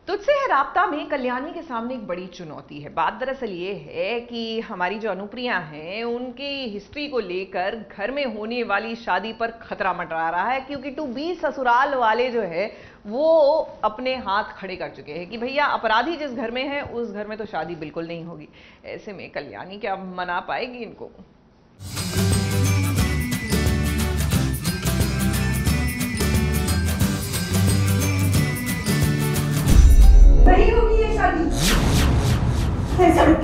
तुझसे है राब्ता में कल्याणी के सामने एक बड़ी चुनौती है। बात दरअसल ये है कि हमारी जो अनुप्रिया हैं उनकी हिस्ट्री को लेकर घर में होने वाली शादी पर खतरा मंडरा रहा है, क्योंकि टू बी ससुराल वाले जो है वो अपने हाथ खड़े कर चुके हैं कि भैया अपराधी जिस घर में है उस घर में तो शादी बिल्कुल नहीं होगी। ऐसे में कल्याणी क्या मना पाएगी इनको? नहीं होगी ये शादी। ऐसा एक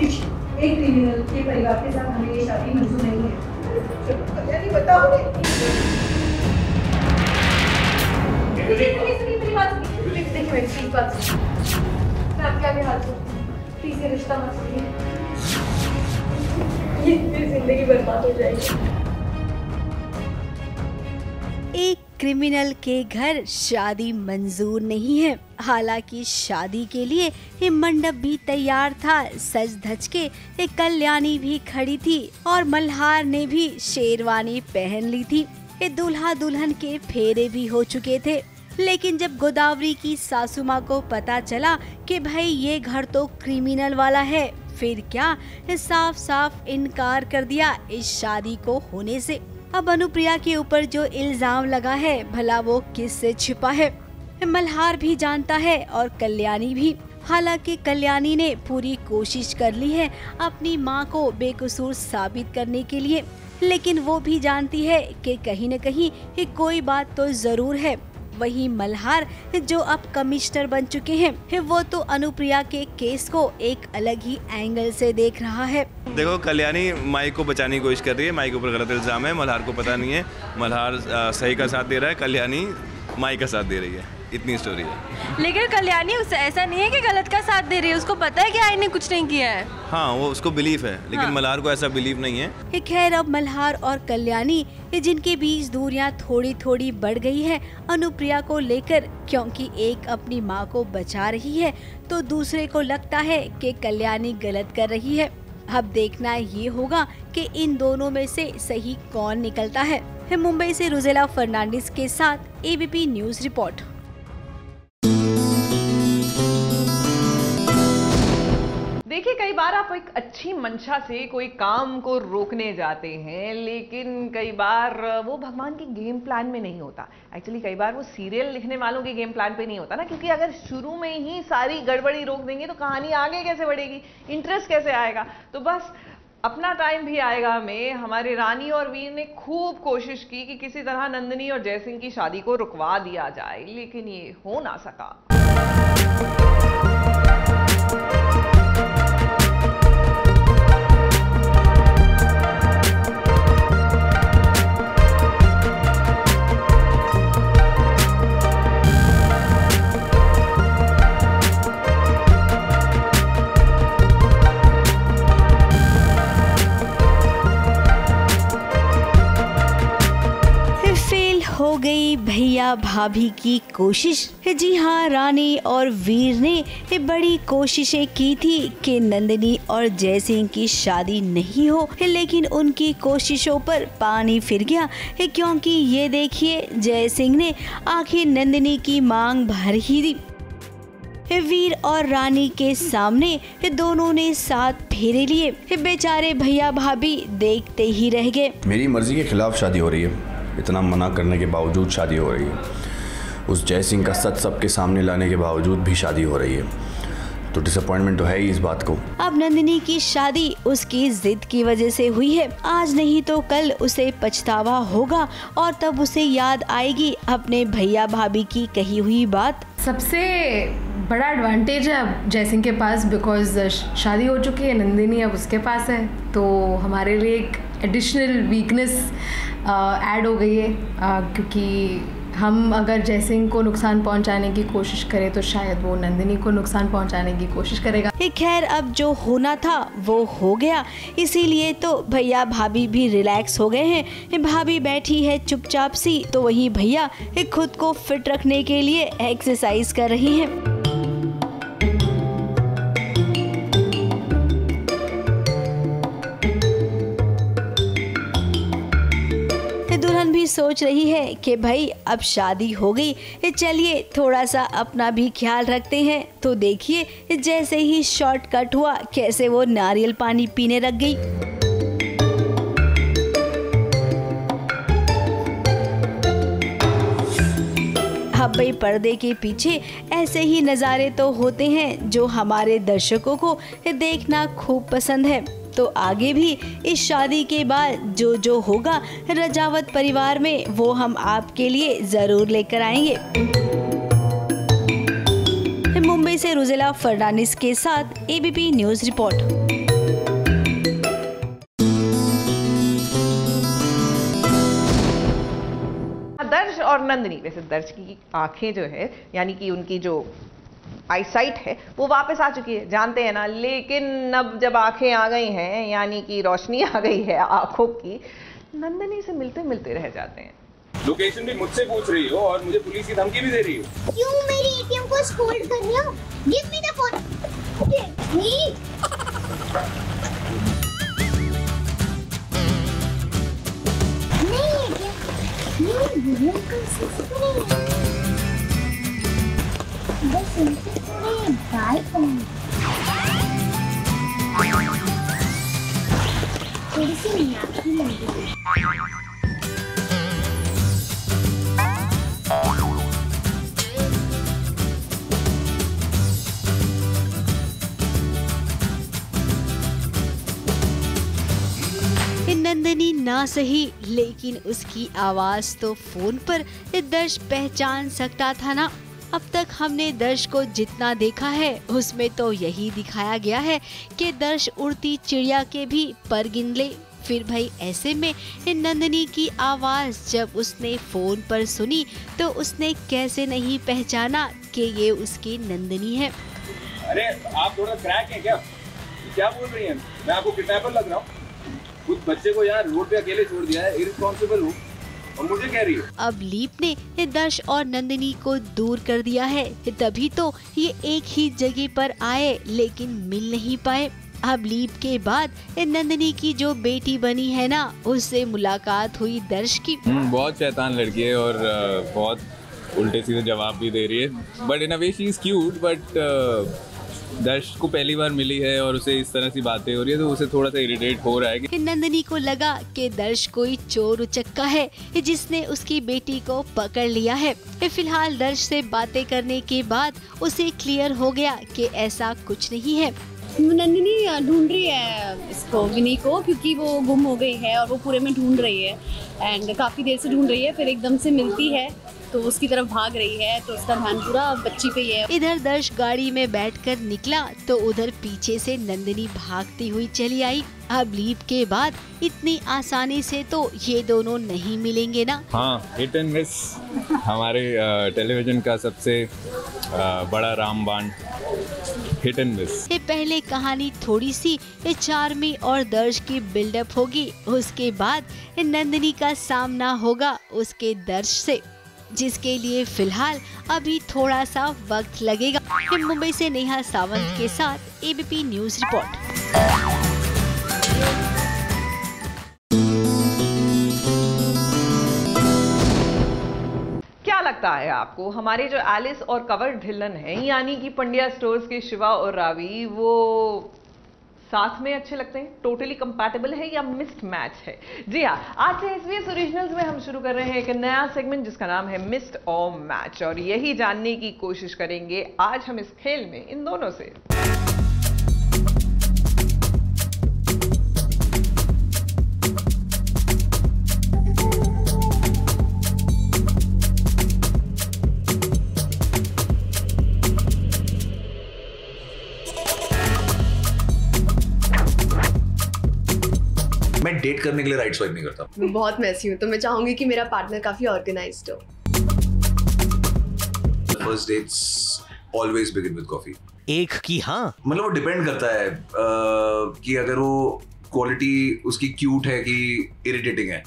क्रिमिनल के परिवार के साथ हमें ये शादी मंजूर नहीं है। कल्याणी बताओ। देखिए मेरी बात मैं आपके आगे हाथ जोड़ती हूँ, प्लीज ये रिश्ता मत करिए, ये मेरी जिंदगी बर्बाद हो जाएगी। एक क्रिमिनल के घर शादी मंजूर नहीं है। हालांकि शादी के लिए ये मंडप भी तैयार था, सज धज के एक कल्याणी भी खड़ी थी और मल्हार ने भी शेरवानी पहन ली थी। ये दूल्हा दुल्हन के फेरे भी हो चुके थे। लेकिन जब गोदावरी की सासू माँ को पता चला कि भाई ये घर तो क्रिमिनल वाला है, फिर क्या साफ साफ इनकार कर दिया इस शादी को होने से। अब अनुप्रिया के ऊपर जो इल्जाम लगा है भला वो किससे छिपा है, मल्हार भी जानता है और कल्याणी भी। हालांकि कल्याणी ने पूरी कोशिश कर ली है अपनी माँ को बेकसूर साबित करने के लिए, लेकिन वो भी जानती है कि कहीं न कहीं कोई बात तो जरूर है। वही मल्हार जो अब कमिश्नर बन चुके हैं, वो तो अनुप्रिया के केस को एक अलग ही एंगल से देख रहा है। देखो, कल्याणी माई को बचाने की कोशिश कर रही है। माई के ऊपर गलत इल्जाम है, मल्हार को पता नहीं है। मल्हार सही का साथ दे रहा है, कल्याणी माई का साथ दे रही है। इतनी स्टोरी है। लेकिन कल्याणी उससे ऐसा नहीं है कि गलत का साथ दे रही है, उसको पता है कि आई ने कुछ नहीं किया है। हाँ, वो उसको बिलीफ है, लेकिन मल्हार को ऐसा बिलीफ नहीं है। खैर, अब मल्हार और कल्याणी जिनके बीच दूरियां थोड़ी थोड़ी बढ़ गई है अनुप्रिया को लेकर, क्योंकि एक अपनी माँ को बचा रही है तो दूसरे को लगता है कि कल्याणी गलत कर रही है। अब देखना ये होगा कि इन दोनों में से सही कौन निकलता है। मुंबई से रुजेला फर्नांडिस के साथ एबीपी न्यूज रिपोर्ट। देखिए, कई बार आप एक अच्छी मंशा से कोई काम को रोकने जाते हैं, लेकिन कई बार वो भगवान के गेम प्लान में नहीं होता। एक्चुअली कई बार वो सीरियल लिखने वालों के गेम प्लान पे नहीं होता ना, क्योंकि अगर शुरू में ही सारी गड़बड़ी रोक देंगे तो कहानी आगे कैसे बढ़ेगी, इंटरेस्ट कैसे आएगा। तो बस अपना टाइम भी आएगा में हमारे रानी और वीर ने खूब कोशिश की कि किसी तरह नंदिनी और जयसिंह की शादी को रुकवा दिया जाए, लेकिन ये हो ना सका। हो गई भैया भाभी की कोशिश। जी हाँ, रानी और वीर ने बड़ी कोशिशें की थी कि नंदिनी और जयसिंह की शादी नहीं हो, लेकिन उनकी कोशिशों पर पानी फिर गया, क्योंकि ये देखिए जयसिंह ने आखिर नंदिनी की मांग भर ही दी। वीर और रानी के सामने दोनों ने साथ फेरे लिए। बेचारे भैया भाभी देखते ही रह गए। मेरी मर्जी के खिलाफ शादी हो रही है, इतना मना करने के बावजूद शादी हो रही है। उस जयसिंह का सच सबके सामने लाने के बावजूद भी शादी हो रही है, तो डिसअपॉइंटमेंट तो है ही इस बात को। अब नंदिनी की शादी उसकी जिद की वजह से हुई है। आज नहीं तो कल उसे पछतावा होगा और तब उसे याद आएगी अपने भैया भाभी की कही हुई बात। सबसे बड़ा एडवांटेज है अब जयसिंह के पास, बिकॉज शादी हो चुकी है, नंदिनी अब उसके पास है, तो हमारे लिए एक एडिशनल वीकनेस ऐड हो गई है, क्योंकि हम अगर जयसिंह को नुकसान पहुंचाने की कोशिश करें तो शायद वो नंदिनी को नुकसान पहुंचाने की कोशिश करेगा। खैर, अब जो होना था वो हो गया, इसीलिए तो भैया भाभी भी रिलैक्स हो गए हैं। भाभी बैठी है चुपचाप सी, तो वही भैया खुद को फिट रखने के लिए एक्सरसाइज कर रही हैं। दुल्हन भी भी सोच रही है कि भाई अब शादी हो गई, चलिए थोड़ा सा अपना भी ख्याल रखते हैं। तो देखिए जैसे ही शॉर्ट कट हुआ कैसे वो नारियल पानी पीने लग गई। अब भाई पर्दे के पीछे ऐसे ही नज़ारे तो होते हैं जो हमारे दर्शकों को देखना खूब पसंद है। तो आगे भी इस शादी के बाद जो होगा रजावत परिवार में वो हम आपके लिए ज़रूर लेकर आएंगे। मुंबई से रुजिला फर्नांडिस के साथ एबीपी न्यूज़ रिपोर्ट। दर्श और नंदिनी, वैसे दर्श की आंखें जो है यानी कि उनकी जो आईसाइट है वो वापस आ चुकी है, जानते हैं ना। लेकिन अब जब आंखें आ गई हैं यानी कि रोशनी आ गई है आंखों की, नंदिनी से मिलते मिलते रह जाते हैं। लोकेशन भी मुझसे पूछ रही हो और मुझे पुलिस की धमकी भी दे रही हो। क्यों मेरी एटीएम को स्कोल्ड कर रही हो? Give me the phone. थोड़ी सी नाक ही लगी। नंदिनी ना सही लेकिन उसकी आवाज तो फोन पर दर्श पहचान सकता था ना। अब तक हमने दर्श को जितना देखा है उसमें तो यही दिखाया गया है कि दर्श उड़ती चिड़िया के भी पर गिन ले। फिर भाई ऐसे में नंदिनी की आवाज जब उसने फोन पर सुनी तो उसने कैसे नहीं पहचाना कि ये उसकी नंदिनी है। अरे आप थोड़ा क्रैक हैं क्या बोल रही हैं? मैं आपको किडनैपर लग रहा हूँ? कुछ बच्चे को यहाँ रोड पे अकेले छोड़ दिया है, इररिस्पॉन्सिबल हूँ और मुझे कह रही है। अब लीप ने दर्श और नंदिनी को दूर कर दिया है, तभी तो ये एक ही जगह पर आए लेकिन मिल नहीं पाए। अब लीप के बाद नंदिनी की जो बेटी बनी है ना उससे मुलाकात हुई दर्श की। बहुत शैतान लड़की है और बहुत उल्टे सीधे जवाब भी दे रही है, but in a way she is cute. But दर्श को पहली बार मिली है और उसे इस तरह सी बातें हो रही है तो उसे थोड़ा सा इरिटेट हो रहा है कि नंदिनी को लगा कि दर्श कोई चोर उचक्का है जिसने उसकी बेटी को पकड़ लिया है। फिलहाल दर्श से बातें करने के बाद उसे क्लियर हो गया कि ऐसा कुछ नहीं है। नंदिनी ढूंढ रही है इसको, विनी को, क्योंकि वो गुम हो गई है और वो पूरे में ढूंढ रही है एंड काफ़ी देर से ढूंढ रही है। फिर एकदम से मिलती है तो उसकी तरफ भाग रही है तो उसका ध्यान पूरा बच्ची पे ही है। इधर दर्श गाड़ी में बैठकर निकला तो उधर पीछे से नंदिनी भागती हुई चली आई। अब लीप के बाद इतनी आसानी से तो ये दोनों नहीं मिलेंगे ना। हाँ, हिट एंड मिस हमारे टेलीविजन का सबसे बड़ा रामबाण, हिट एंड मिस। पहले कहानी थोड़ी सी चार्मी और दर्श की बिल्डअप होगी, उसके बाद नंदिनी का सामना होगा उसके दर्श से, जिसके लिए फिलहाल अभी थोड़ा सा वक्त लगेगा। मुंबई से नेहा सावंत के साथ एबीपी न्यूज़ रिपोर्ट। क्या लगता है आपको हमारे जो एलिस और कवर ढिल्लन हैं यानी कि पंड्या स्टोर्स के शिवा और रावी, वो साथ में अच्छे लगते हैं, टोटली कंपैटिबल है या मिस्ड मैच है? जी हाँ, आज से एसबीएस ओरिजिनल्स में हम शुरू कर रहे हैं एक नया सेगमेंट जिसका नाम है मिस्ड और मैच, और यही जानने की कोशिश करेंगे आज हम इस खेल में इन दोनों से। मैं डेट करने के लिए राइट स्वाइप नहीं करता। मैं बहुत मैसी हूँ तो मैं चाहूंगी कि मेरा पार्टनर काफी ऑर्गेनाइज्ड हो। First dates always begin with coffee. एक की हाँ, मतलब वो डिपेंड करता है कि अगर वो क्वालिटी उसकी क्यूट है कि इरिटेटिंग है।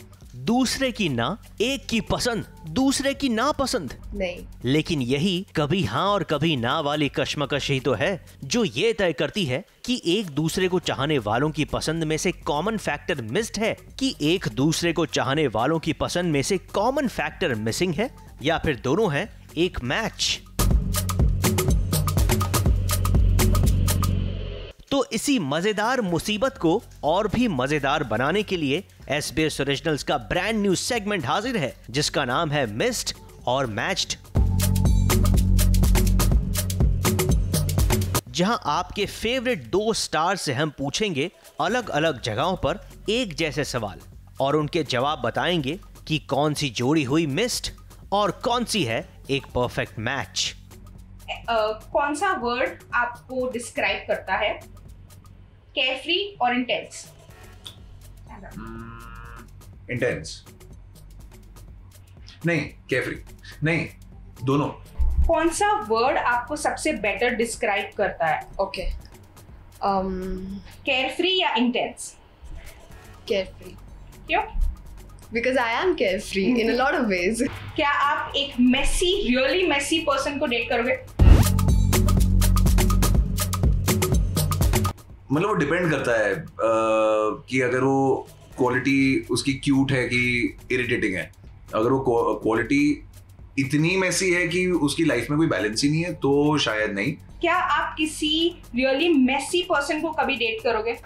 दूसरे की ना, एक की पसंद दूसरे की ना पसंद। नहीं। लेकिन यही कभी हाँ और कभी ना वाली कश्मकश ही तो है जो ये तय करती है कि एक दूसरे को चाहने वालों की पसंद में से कॉमन फैक्टर मिस्ड है, कि एक दूसरे को चाहने वालों की पसंद में से कॉमन फैक्टर मिसिंग है, या फिर दोनों हैं एक मैच। तो इसी मजेदार मुसीबत को और भी मजेदार बनाने के लिए SBS ओरिजिनल्स का ब्रांड न्यू सेगमेंट हाजिर है, जिसका नाम है मिस्ड और मैच्ड, जहां आपके फेवरेट 2 स्टार से हम पूछेंगे अलग अलग जगहों पर एक जैसे सवाल और उनके जवाब बताएंगे कि कौन सी जोड़ी हुई मिस्ड और कौन सी है एक परफेक्ट मैच। कौन सा वर्ड आपको डिस्क्राइब करता है, केयरफ्री और इंटेंस? इंटेंस नहीं, केयरफ्री नहीं, दोनों। कौन सा वर्ड आपको सबसे बेटर डिस्क्राइब करता है? ओके, केयरफ्री या इंटेंस? केयरफ्री। क्यों? Because I am carefree in a lot of ways. क्या आप एक मेसी, रियली मेसी पर्सन को डेट करोगे? मतलब वो डिपेंड करता है कि अगर वो क्वालिटी उसकी क्यूट है कि इरिटेटिंग है। अगर वो क्वालिटी इतनी मेसी है कि उसकी लाइफ में कोई बैलेंस ही नहीं है तो शायद नहीं। क्या आप किसी रियली मेसी पर्सन को कभी डेट करोगे?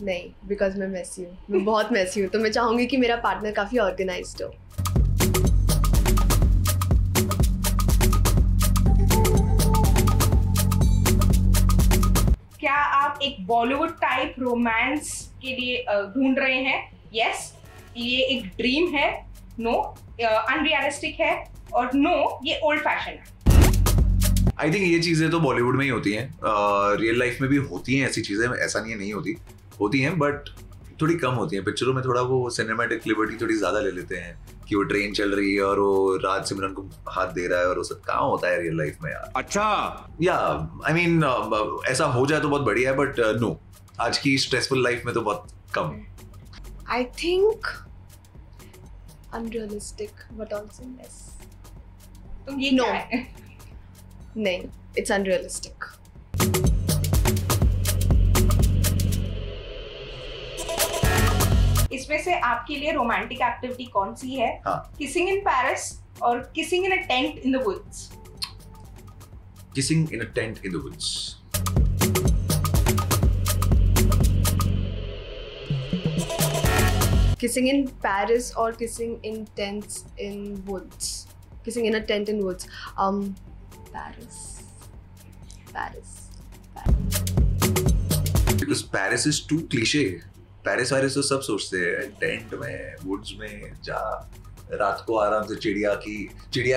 नहीं, बिकॉज मैं मेसी हूँ, मैं बहुत मेसी हूँ, तो मैं चाहूंगी कि मेरा पार्टनर काफी ऑर्गेनाइज्ड हो। क्या आप एक बॉलीवुड टाइप रोमांस के लिए ढूंढ रहे हैं? यस, ये एक ड्रीम है। नो, अनरियलिस्टिक है। और नो, ये ओल्ड फैशन है। आई थिंक ये चीजें तो बॉलीवुड में ही होती हैं, रियल लाइफ में भी होती हैं ऐसी चीजें, ऐसा नहीं है नहीं होती हैं, बट थोड़ी कम होती हैं। पिक्चरों में थोड़ा वो सिनेमैटिक लिबर्टी थोड़ी ज्यादा ले लेते हैं कि वो ट्रेन चल रही है और वो राज सिमरन को हाथ दे रहा है और वो सब कहाँ होता है रियल लाइफ में यार। अच्छा, या आई मीन ऐसा हो जाए तो बहुत बढ़िया है, बट नो, आज की स्ट्रेसफुल लाइफ में तो बहुत कम। I think unrealistic but also less. तुम ये नो, क्या है? नहीं, इट्स अनरियलिस्टिक। इसमें से आपके लिए रोमांटिक एक्टिविटी कौन सी है? हाँ। किसिंग इन पेरिस और kissing in a tent in the woods? Kissing in a tent in the woods. Kissing in Paris or kissing in tents in woods? Kissing in a tent in woods. Paris. Because Paris is too cliche. Paris virus तो सब सोचते हैं tent में, woods में जा रात को आराम से चिड़िया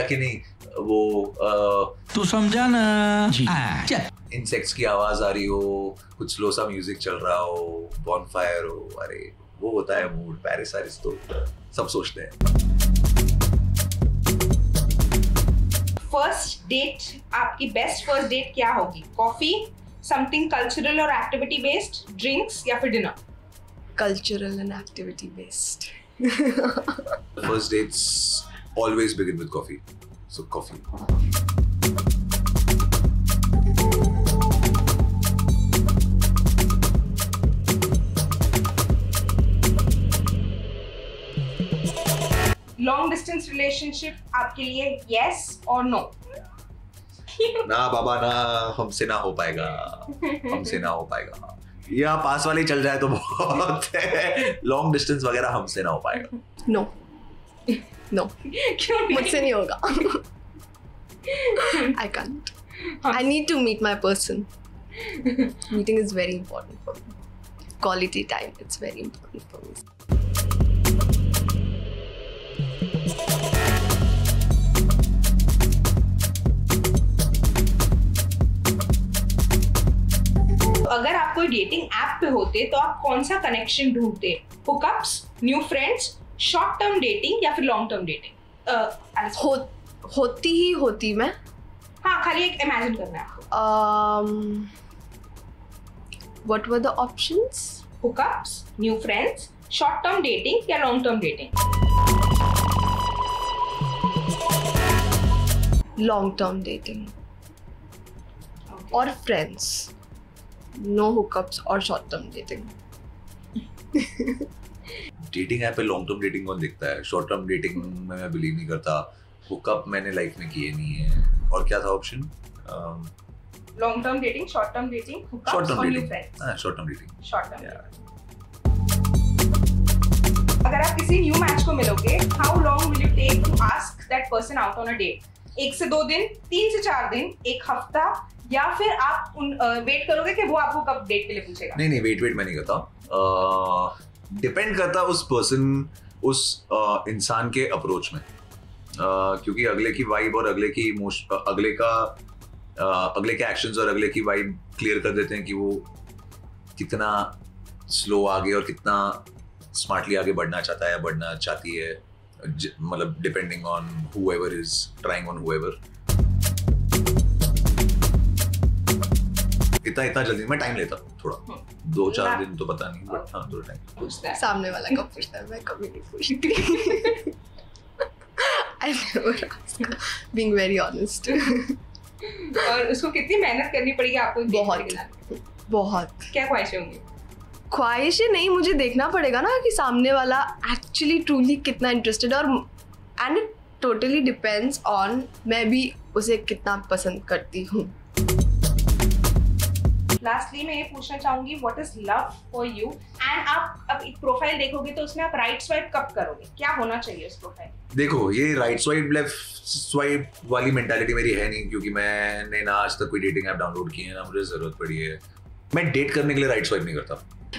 की नहीं वो तू समझा ना जी। इंसेक्ट्स की आवाज आ रही हो, कुछ स्लो सा म्यूजिक चल रहा हो, बॉनफायर हो, अरे वो होता है मूड। पेरिस वायरस तो सब सोचते हैं। फर्स्ट डेट, आपकी बेस्ट फर्स्ट डेट क्या होगी? कॉफी, समथिंग कल्चरल और एक्टिविटी बेस्ड, ड्रिंक्स या फिर dinner? Cultural and activity based. First dates always begin with coffee. So coffee. Long distance relationship आपके लिए yes और no? ना बाबा ना, हमसे ना हो पाएगा, हमसे ना हो पाएगा। या पास वाले चल जाए तो बहुत है, लॉन्ग डिस्टेंस वगैरह हमसे ना हो पाएगा। नो नो, क्यों नहीं? मुझसे नहीं होगा। I can't. I need to meet my person. Meeting is very important for me. Quality time, it's very important for me. अगर आप कोई डेटिंग ऐप पे होते तो आप कौन सा कनेक्शन ढूंढते? Hookups, new friends, short term dating या फिर लॉन्ग टर्म डेटिंग? होती मैं। हाँ, खाली एक इमेजिन करना है आपको। What were the options? Hookups, new friends, short term dating या long term dating? Long term dating और फ्रेंड्स, नो हुकअप्स और short term dating. Dating app पे लॉन्ग टर्म डेटिंग कौन देखता है? शॉर्ट टर्म डेटिंग में मैं बिलीव नहीं करता। हुकअप मैंने लाइफ में किए नहीं है। और क्या था option? Long term dating, short term dating, short term और न्यू डेटिंग। फ्रेंड्स। हाँ, short term dating. Short term. अगर आप किसी न्यू मैच को मिलोगे, how long will you take to ask that person out on a date? 1 से 2 दिन, 3 से 4 दिन, 1 हफ्ता, या फिर आप वेट करोगे कि वो आपको कब डेट के लिए पूछेगा? नहीं वेट मैं नहीं करता। डिपेंड करता उस पर्सन, उस इंसान के अप्रोच में, क्योंकि अगले की वाइब और अगले की अगले के एक्शंस और अगले की वाइब क्लियर कर देते हैं कि वो कितना स्लो आगे और कितना स्मार्टली आगे बढ़ना चाहता है या बढ़ना चाहती है, मतलब depending on whoever is trying on whoever। इतना जल्दी मैं टाइम लेता थोड़ा, 2-4 दिन तो पता नहीं, बट हाँ थोड़ा टाइम। सामने वाला कब पूछता है, मैं कभी नहीं पूछती। I never ask, being very honest। और उसको कितनी मेहनत करनी पड़ेगी आपको? बहुत। क्या ख्वाहिशें होंगी? ख्वाहिशें नहीं, मुझे देखना पड़ेगा ना कि सामने वाला एक्चुअली ट्रूली कितना इंटरेस्टेड, और and it totally depends on मैं भी उसे कितना पसंद करती हूँ। लास्टली मैं ये पूछना चाहूंगी, what is love for you? And आप अब एक प्रोफाइल देखोगे तो उसमें आप राइट स्वाइप कब करोगे? क्या होना चाहिए उस प्रोफाइल? देखो, ये राइट स्वाइप लेफ्ट स्वाइप वाली मेंटालिटी मेरी है नहीं, क्योंकि मैंने ना आज तक कोई डेटिंग ऐप डाउनलोड की है, ना मुझे जरूरत पड़ी है। मैं डेट करने के लिए राइट स्वाइप नहीं करता।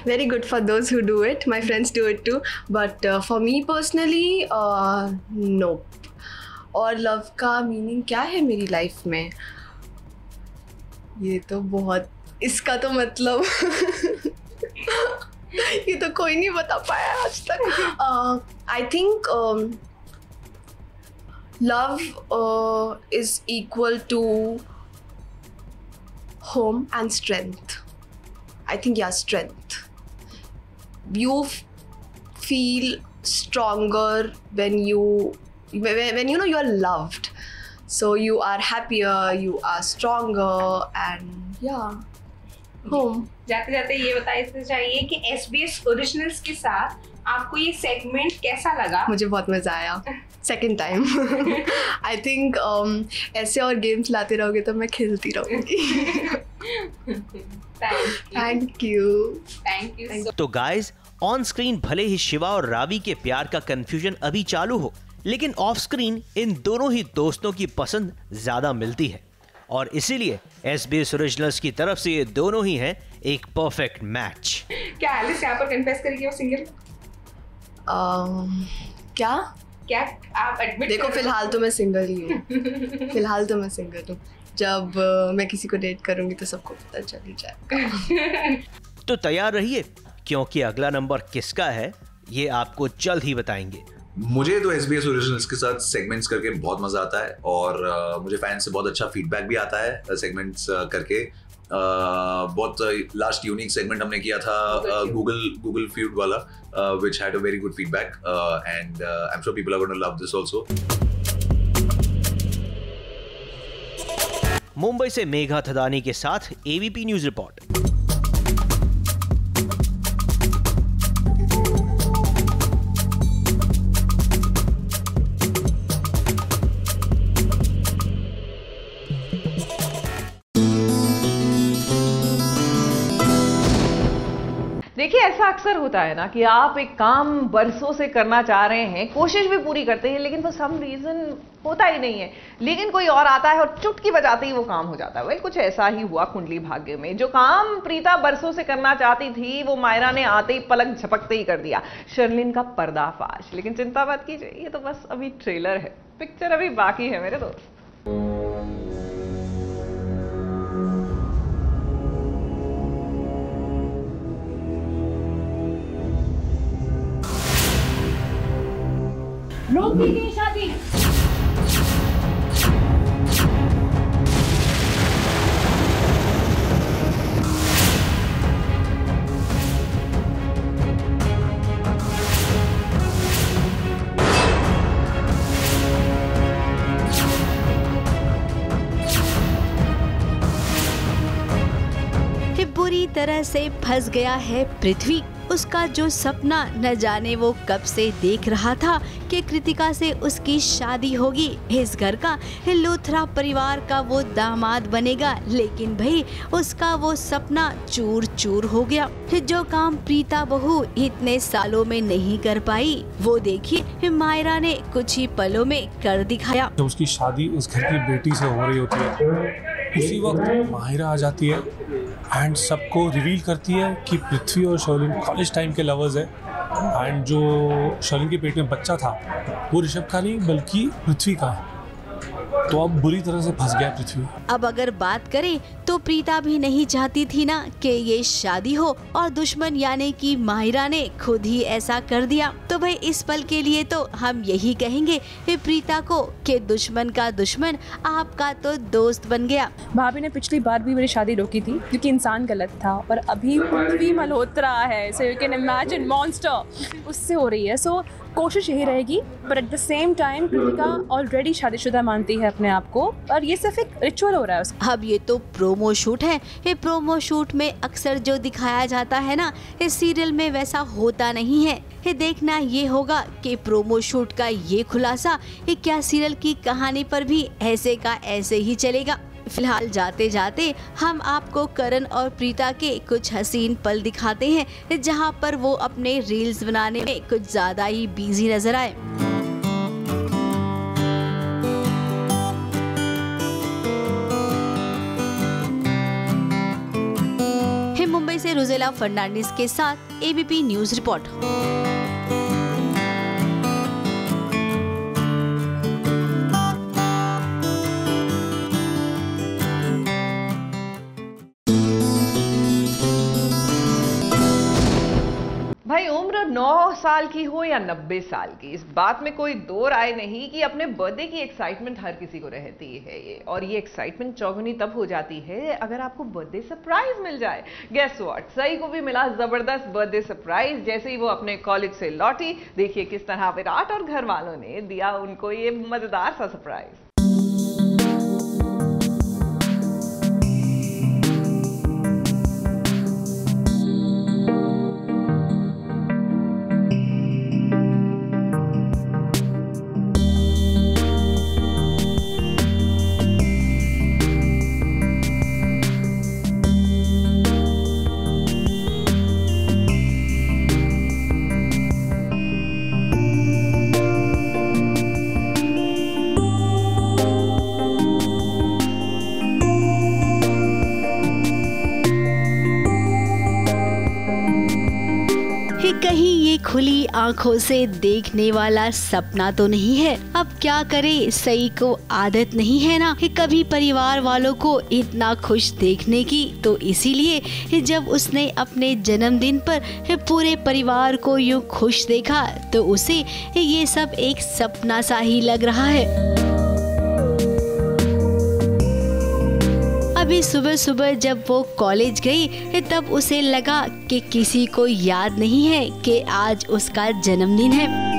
Very good for those who do it. My friends do it too. But for me personally, nope. और लव का मीनिंग क्या है मेरी लाइफ में? ये तो बहुत, इसका तो मतलब ये तो कोई नहीं बता पाया आज तक। I think love is equal to home and strength. I think strength. You feel stronger when you know you are loved. So you are happier, you are stronger, and home. जाते जाते ये बताइए चाहिए कि SBS ओरिजिनल्स के साथ आपको ये सेगमेंट कैसा लगा? मुझे बहुत मजा आया। Second time. आई थिंक ऐसे और गेम्स लाते रहोगे तो मैं खेलती रहूंगी। Thank you. तो गाइज, ऑन स्क्रीन भले ही शिवा और रावी के प्यार का कंफ्यूजन अभी चालू हो, लेकिन ऑफ स्क्रीन इन दोनों ही दोस्तों की पसंद ज्यादा मिलती है, और इसीलिए SBS ओरिजिनल्स की तरफ से ये दोनों ही हैं एक परफेक्ट मैच। क्या एलिस यहाँ पर कन्फेस करेगी वो सिंगल? क्या आप एडमिट? देखो, फिलहाल तो मैं सिंगल ही हूँ। फिलहाल तो मैं सिंगल हूँ। जब मैं किसी को डेट करूंगी तो सबको पता चल ही जाएगा। तो तैयार रहिए, क्योंकि अगला नंबर किसका है ये आपको जल्द ही बताएंगे। मुझे तो SBS ओरिजिनल्स के साथ सेगमेंट्स करके बहुत मजा आता है, और मुझे फैंस से बहुत अच्छा फीडबैक भी आता है सेगमेंट्स करके। बहुत लास्ट यूनिक सेगमेंट हमने किया था गूगल फीड वाला, which had a very good feedback, and I'm sure people are going to love this also. Mumbai से मेघा थदानी के साथ AVP न्यूज रिपोर्ट। देखिए, ऐसा अक्सर होता है ना कि आप एक काम बरसों से करना चाह रहे हैं, कोशिश भी पूरी करते हैं, लेकिन फॉर सम रीजन होता ही नहीं है, लेकिन कोई और आता है और चुटकी बजाते ही वो काम हो जाता है। वेल, कुछ ऐसा ही हुआ कुंडली भाग्य में। जो काम प्रीता बरसों से करना चाहती थी, वो मायरा ने आते ही पलक झपकते ही कर दिया। शर्लिन का पर्दाफाश। लेकिन चिंता मत कीजिए, ये तो बस अभी ट्रेलर है, पिक्चर अभी बाकी है मेरे दोस्त। रोक दीजिए शादी। पूरी तरह से फंस गया है पृथ्वी। उसका जो सपना न जाने वो कब से देख रहा था कि कृतिका से उसकी शादी होगी, इस घर का लूथरा परिवार का वो दामाद बनेगा, लेकिन भाई उसका वो सपना चूर चूर हो गया। जो काम प्रीता बहू इतने सालों में नहीं कर पाई, वो देखिए मायरा ने कुछ ही पलों में कर दिखाया। जब उसकी शादी उस घर की बेटी से हो रही होती है, उसी वक्त माहिरा आ जाती है एंड सबको रिवील करती है कि पृथ्वी और शर्लिन कॉलेज टाइम के लवर्स है, एंड जो शर्लिन के पेट में बच्चा था वो ऋषभ का नहीं बल्कि पृथ्वी का है। तो अब बुरी तरह से फंस गया पृथ्वी। अब अगर बात करें तो प्रीता भी नहीं चाहती थी ना कि ये शादी हो, और दुश्मन यानी कि माहिरा ने खुद ही ऐसा कर दिया। तो भाई इस पल के लिए तो हम यही कहेंगे प्रीता को कि दुश्मन का दुश्मन आपका तो दोस्त बन गया। भाभी ने पिछली बार भी मेरी शादी रोकी थी क्योंकि इंसान गलत था, और अभी पृथ्वी मल्होत्रा है, so you can imagine monster, उससे हो रही है। सो कोशिश यही रहेगी, पर at the same time Kritika already शादीशुदा मानती है अपने आप को, और ये सिर्फ एक रिचुअल हो रहा है उसका। अब ये तो प्रोमो शूट है, ये प्रोमो शूट में अक्सर जो दिखाया जाता है ना, इस सीरियल में वैसा होता नहीं है। ये देखना ये होगा कि प्रोमो शूट का ये खुलासा क्या सीरियल की कहानी पर भी ऐसे का ऐसे ही चलेगा। फिलहाल जाते जाते हम आपको करण और प्रीता के कुछ हसीन पल दिखाते हैं, जहां पर वो अपने रील्स बनाने में कुछ ज्यादा ही बिजी नजर आए। मुंबई से रोजेला फर्नांडिस के साथ एबीपी न्यूज रिपोर्ट। भाई उम्र 9 साल की हो या 90 साल की, इस बात में कोई दो राय नहीं कि अपने बर्थडे की एक्साइटमेंट हर किसी को रहती है ये, और ये एक्साइटमेंट चौगुनी तब हो जाती है अगर आपको बर्थडे सरप्राइज मिल जाए। गेस व्हाट, सई को भी मिला जबरदस्त बर्थडे सरप्राइज। जैसे ही वो अपने कॉलेज से लौटी, देखिए किस तरह विराट और घर वालों ने दिया उनको ये मजेदार सा सरप्राइज। कहीं ये खुली आंखों से देखने वाला सपना तो नहीं है। अब क्या करे, सई को आदत नहीं है ना कभी परिवार वालों को इतना खुश देखने की, तो इसीलिए जब उसने अपने जन्मदिन पर पूरे परिवार को यूं खुश देखा तो उसे ये सब एक सपना सा ही लग रहा है। अभी सुबह सुबह जब वो कॉलेज गई तब उसे लगा कि किसी को याद नहीं है कि आज उसका जन्मदिन है।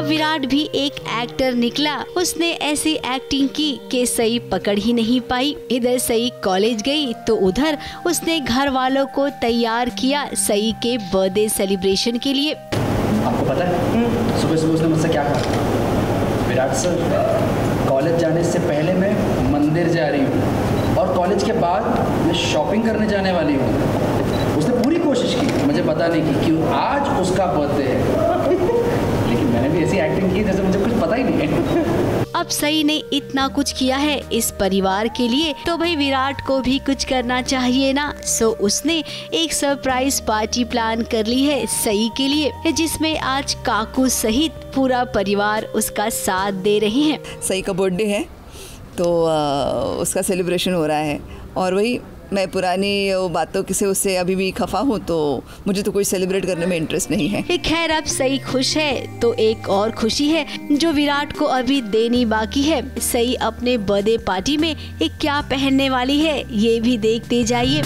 विराट भी एक एक्टर निकला, उसने ऐसी एक्टिंग की कि सई पकड़ ही नहीं पाई। इधर सई कॉलेज गई तो उधर उसने घर वालों को तैयार किया सई के बर्थडे सेलिब्रेशन के लिए। आपको पता है सुबह सुबह उसने मुझसे क्या कहा? विराट सर, कॉलेज जाने से पहले मैं मंदिर जा रही हूँ और कॉलेज के बाद मैं शॉपिंग करने जाने वाली हूँ। उसने पूरी कोशिश की मुझे बताने की कि आज उसका बर्थडे है, लेकिन मैंने भी ऐसी एक्टिंग की जैसे मुझे कुछ पता ही नहीं है। अब सई ने इतना कुछ किया है इस परिवार के लिए, तो भाई विराट को भी कुछ करना चाहिए ना। सो उसने एक सरप्राइज पार्टी प्लान कर ली है सई के लिए, जिसमें आज काकू सहित पूरा परिवार उसका साथ दे रहे हैं। सई का बर्थडे है तो उसका सेलिब्रेशन हो रहा है, और वही मैं पुरानी बातों से उससे अभी भी खफा हूँ, तो मुझे तो कोई सेलिब्रेट करने में इंटरेस्ट नहीं है। खैर अब सई खुश है तो एक और खुशी है जो विराट को अभी देनी बाकी है। सई अपने बर्थडे पार्टी में एक क्या पहनने वाली है ये भी देखते जाइए।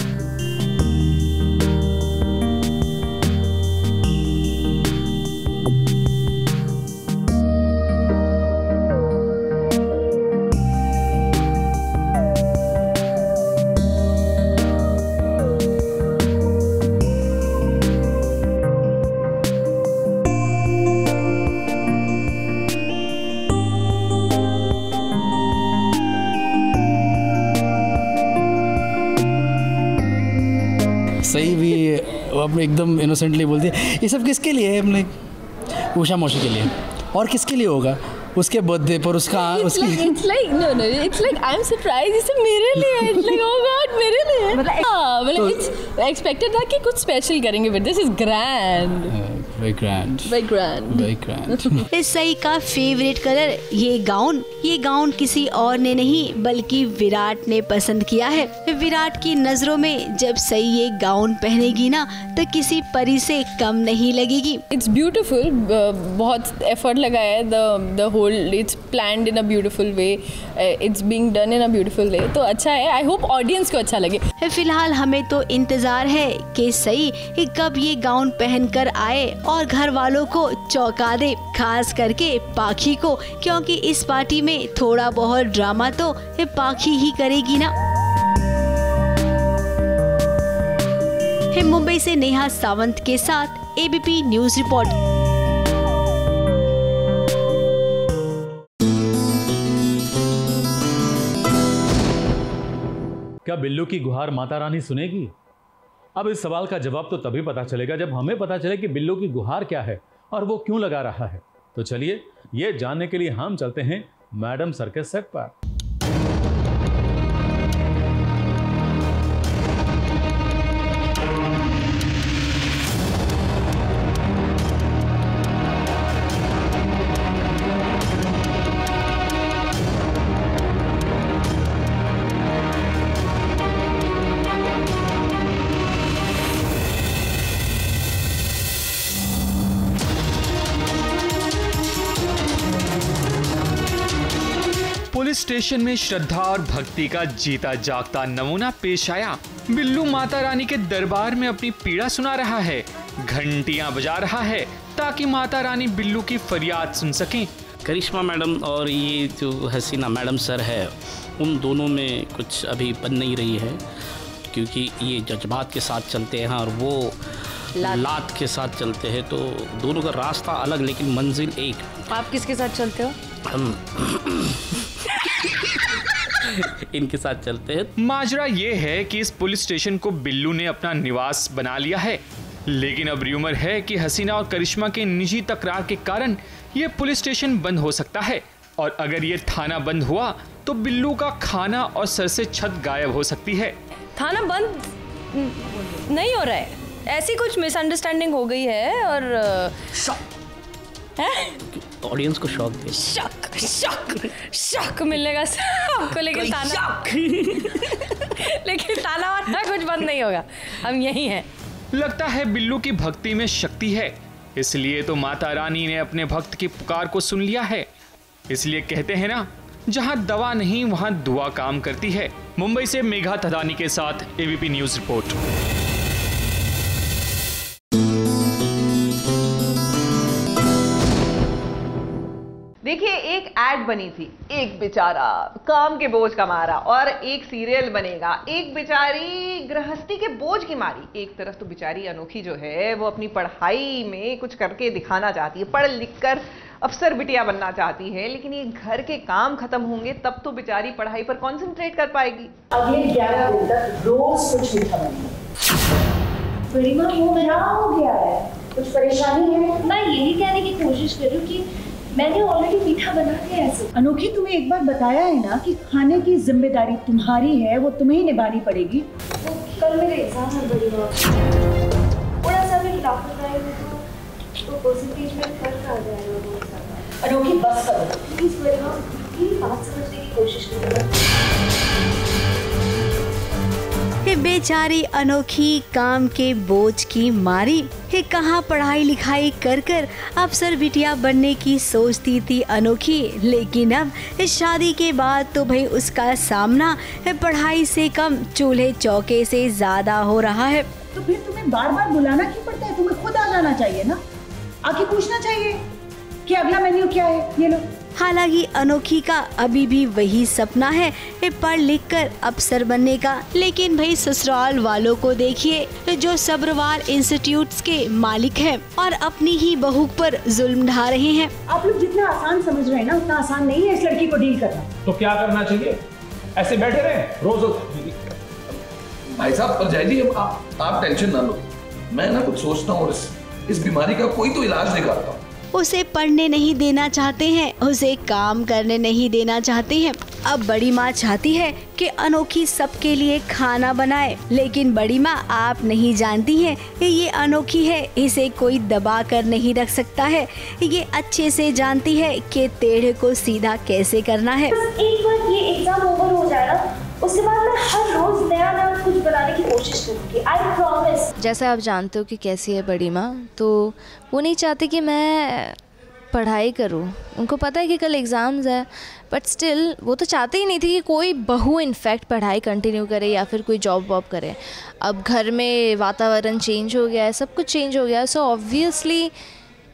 सही भी अब एकदम इनोसेंटली बोलती है ये सब किसके लिए है। हमने उषा मौसी के लिए, और किसके लिए होगा? उसके बर्थडे पर उसका it's like I'm surprised, इसे मेरे लिए it's like oh god मेरे लिए मतलब it's expected था कि कुछ स्पेशल करेंगे, but this is grand, very grand। सई का फेवरेट कलर ये गाउन किसी और ने नहीं बल्कि विराट ने पसंद किया है। विराट की नजरों में जब सई ये गाउन पहनेगी ना तो किसी परी से कम नहीं लगेगी। It's beautiful, बहुत एफर्ट लगा है, the whole it's planned in a beautiful way, it's being done in a beautiful way, तो अच्छा है। I hope audience को अच्छा लगे। फिलहाल हमें तो इंतजार है कि सई कब ये गाउन पहनकर आए और घर वालों को चौंका दे, खास करके पाखी को, क्योंकि इस पार्टी में थोड़ा बहुत ड्रामा तो पाखी ही करेगी ना। मुंबई से नेहा सावंत के साथ एबीपी न्यूज रिपोर्ट। क्या बिल्लू की गुहार माता रानी सुनेगी? अब इस सवाल का जवाब तो तभी पता चलेगा जब हमें पता चले कि बिल्लू की गुहार क्या है और वो क्यों लगा रहा है। तो चलिए ये जानने के लिए हम चलते हैं मैडम सर के सेट पर। पुलिस स्टेशन में श्रद्धा और भक्ति का जीता जागता नमूना पेश आया। बिल्लू माता रानी के दरबार में अपनी पीड़ा सुना रहा है, घंटियां बजा रहा है ताकि माता रानी बिल्लू की फरियाद सुन सकें। करिश्मा मैडम और ये जो हसीना मैडम सर है, उन दोनों में कुछ अभी बन नहीं रही है, क्योंकि ये जज्बात के साथ चलते हैं और वो लात के साथ चलते हैं, तो दोनों का रास्ता अलग लेकिन मंजिल एक। आप किसके साथ चलते हो? हम इनके साथ चलते हैं। माजरा ये है कि इस पुलिस स्टेशन को बिल्लू ने अपना निवास बना लिया है, लेकिन अब र्यूमर है कि हसीना और करिश्मा के निजी तकरार के कारण ये पुलिस स्टेशन बंद हो सकता है, और अगर ये थाना बंद हुआ तो बिल्लू का खाना और सर से छत गायब हो सकती है। थाना बंद नहीं हो रहा है, ऐसी कुछ मिसअंडरस्टैंडिंग हो गई है और ऑडियंस को शॉक दे। शॉक मिलेगा सबको, लेकिन ताना लेकिन ताना वाला कुछ बंद नहीं होगा, हम यही हैं। लगता है बिल्लू की भक्ति में शक्ति है, इसलिए तो माता रानी ने अपने भक्त की पुकार को सुन लिया है। इसलिए कहते हैं ना, जहां दवा नहीं वहां दुआ काम करती है। मुंबई से मेघा थदानी के साथ एबीपी न्यूज रिपोर्ट। देखिए, एक एड बनी थी, एक बेचारा काम के बोझ का मारा और एक सीरियल बनेगा, एक बेचारी गृहस्थी के बोझ की मारी। एक तरफ तो बेचारी अनोखी जो है वो अपनी पढ़ाई में कुछ करके दिखाना चाहती है, पढ़ लिख कर अफसर बिटिया बनना चाहती है, लेकिन ये घर के काम खत्म होंगे तब तो बेचारी पढ़ाई पर कंसंट्रेट कर पाएगी। अगले 11 दिन तक रोज कुछ मीठा बनेगा। गरिमा क्या हो गया है? कुछ परेशानी है? मैं यही कहने की कोशिश कर रही हूँ कि मैंने ऑलरेडी मीठा बना दिया है। अनोखी, तुम्हें एक बार बताया है ना कि खाने की जिम्मेदारी तुम्हारी है, वो तुम्हें ही निभानी पड़ेगी। वो कल मेरे एग्जाम है बड़ी बात, थोड़ा सा भी लापरवाही हो तो परसेंटेज में फर्क आ जाएगा बहुत ज़्यादा। अनोखी बस करो प्लीज, गरिमा की बात समझने की कोशिश करो। ये बेचारी अनोखी काम के बोझ की मारी ये कहाँ पढ़ाई लिखाई कर कर अफसर बिटिया बनने की सोचती थी अनोखी, लेकिन अब इस शादी के बाद तो भाई उसका सामना पढ़ाई से कम चूल्हे चौके से ज्यादा हो रहा है। तो फिर तुम्हें बार बार बुलाना क्यों पड़ता है? तुम्हें खुद आ जाना चाहिए ना, आके पूछना चाहिए कि अगला मेन्यू क्या है, ये लो। हालांकि अनोखी का अभी भी वही सपना है पढ़ लिख कर अफसर बनने का, लेकिन भाई ससुराल वालों को देखिए जो सब्रवाल इंस्टीट्यूट्स के मालिक हैं और अपनी ही बहू पर जुल्म ढा रहे हैं। आप लोग जितना आसान समझ रहे हैं ना उतना आसान नहीं है इस लड़की को डील करना। तो क्या करना चाहिए? ऐसे बैठे रहे रोज? भाई साहब पर जाइए, आप टेंशन ना लो, मैं ना कुछ सोचता हूँ और इस बीमारी का कोई तो इलाज निकालता हूँ। उसे पढ़ने नहीं देना चाहते हैं, उसे काम करने नहीं देना चाहते हैं। अब बड़ी माँ चाहती है कि अनोखी सबके लिए खाना बनाए, लेकिन बड़ी माँ आप नहीं जानती हैं ये अनोखी है, इसे कोई दबा कर नहीं रख सकता है। ये अच्छे से जानती है कि टेढ़े को सीधा कैसे करना है। एक बार ये एग्जाम ओवर हो जाए ना, उसके बाद मैं हर रोज नया नया कुछ बनाने की कोशिश करूँगी, आई प्रॉमिस। जैसा आप जानते हो कि कैसी है बड़ी माँ, तो वो नहीं चाहती कि मैं पढ़ाई करूँ। उनको पता है कि कल एग्ज़ाम्स है, बट स्टिल वो तो चाहते ही नहीं थी कि कोई बहू इनफैक्ट पढ़ाई कंटिन्यू करे या फिर कोई जॉब वॉब करे। अब घर में वातावरण चेंज हो गया है, सब कुछ चेंज हो गया है, सो ऑब्वियसली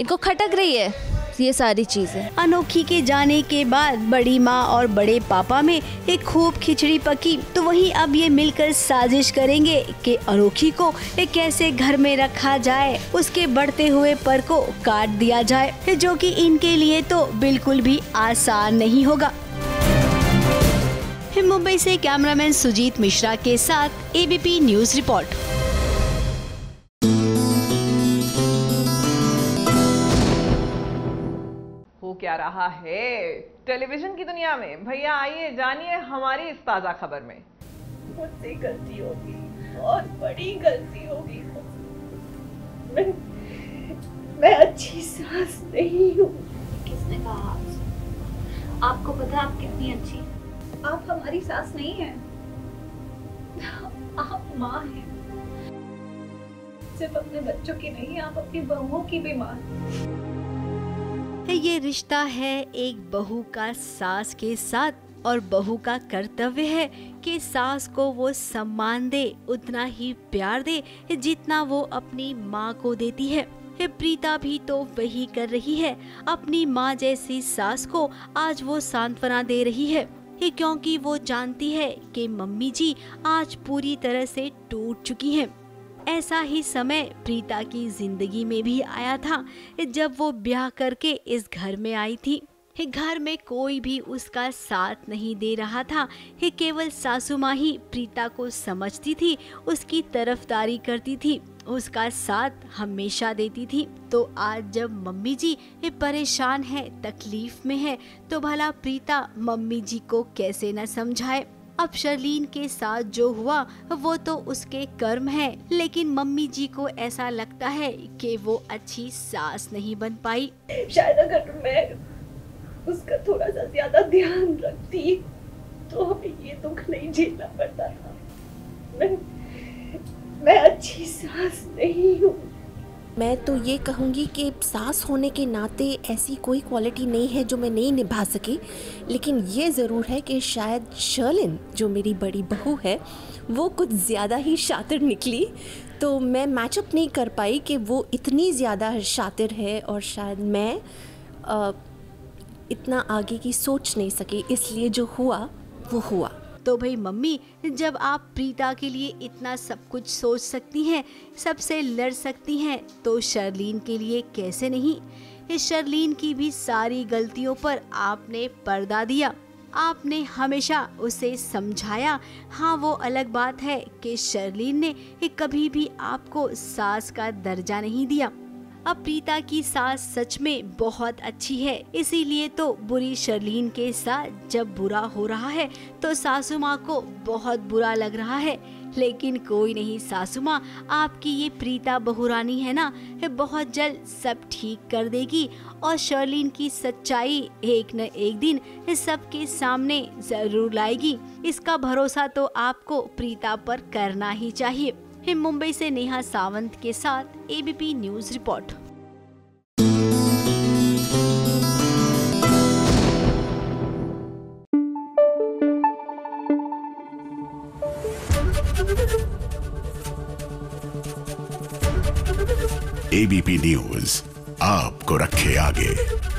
इनको खटक रही है ये सारी चीज़ें। अनोखी के जाने के बाद बड़ी माँ और बड़े पापा में एक खूब खिचड़ी पकी, तो वहीं अब ये मिलकर साजिश करेंगे कि अनोखी को कैसे घर में रखा जाए, उसके बढ़ते हुए पर को काट दिया जाए, जो कि इनके लिए तो बिल्कुल भी आसान नहीं होगा। मुंबई से कैमरामैन सुजीत मिश्रा के साथ एबीपी न्यूज रिपोर्ट। क्या रहा है टेलीविजन की दुनिया में, भैया आइए जानिए हमारी इस ताजा खबर में। मुझसे गलती होगी, बहुत बड़ी गलती होगी। मैं अच्छी सास नहीं हूँ। किसने कहा आपसे? आपको पता है आप कितनी अच्छी? आप हमारी सास नहीं हैं, आप माँ हैं। सिर्फ अपने बच्चों की नहीं, आप अपनी बहुओं की भी माँ हैं। ये रिश्ता है एक बहू का सास के साथ, और बहू का कर्तव्य है कि सास को वो सम्मान दे, उतना ही प्यार दे जितना वो अपनी माँ को देती है। प्रीता भी तो वही कर रही है, अपनी माँ जैसी सास को आज वो सांत्वना दे रही है, क्योंकि वो जानती है कि मम्मी जी आज पूरी तरह से टूट चुकी हैं। ऐसा ही समय प्रीता की जिंदगी में भी आया था जब वो ब्याह करके इस घर में आई थी। घर में कोई भी उसका साथ नहीं दे रहा था, केवल सासू माँ ही प्रीता को समझती थी, उसकी तरफदारी करती थी, उसका साथ हमेशा देती थी। तो आज जब मम्मी जी परेशान है, तकलीफ में है, तो भला प्रीता मम्मी जी को कैसे न समझाए। अब शर्लीन के साथ जो हुआ वो तो उसके कर्म है, लेकिन मम्मी जी को ऐसा लगता है कि वो अच्छी सास नहीं बन पाई। शायद अगर मैं उसका थोड़ा सा ज्यादा ध्यान रखती तो हमें ये दुख नहीं झेलना पड़ता था। मैं अच्छी सास नहीं हूँ। मैं तो ये कहूँगी कि सास होने के नाते ऐसी कोई क्वालिटी नहीं है जो मैं नहीं निभा सकी, लेकिन ये ज़रूर है कि शायद शर्लिन जो मेरी बड़ी बहू है वो कुछ ज़्यादा ही शातिर निकली, तो मैं मैचअप नहीं कर पाई कि वो इतनी ज़्यादा शातिर है और शायद मैं इतना आगे की सोच नहीं सकी, इसलिए जो हुआ वो हुआ। तो भाई मम्मी, जब आप प्रीता के लिए इतना सब कुछ सोच सकती हैं, सबसे लड़ सकती हैं, तो शर्लीन के लिए कैसे नहीं? इस शर्लीन की भी सारी गलतियों पर आपने पर्दा दिया, आपने हमेशा उसे समझाया। हाँ, वो अलग बात है कि शर्लीन ने कभी भी आपको सास का दर्जा नहीं दिया। अब प्रीता की सास सच में बहुत अच्छी है, इसीलिए तो बुरी शर्लीन के साथ जब बुरा हो रहा है तो सासू माँ को बहुत बुरा लग रहा है। लेकिन कोई नहीं सासू माँ, आपकी ये प्रीता बहुरानी है ना, बहुत जल्द सब ठीक कर देगी और शर्लिन की सच्चाई एक न एक दिन सबके सामने जरूर लाएगी। इसका भरोसा तो आपको प्रीता पर करना ही चाहिए। मुंबई से नेहा सावंत के साथ ABP news report. ABP news आपको रखे आगे।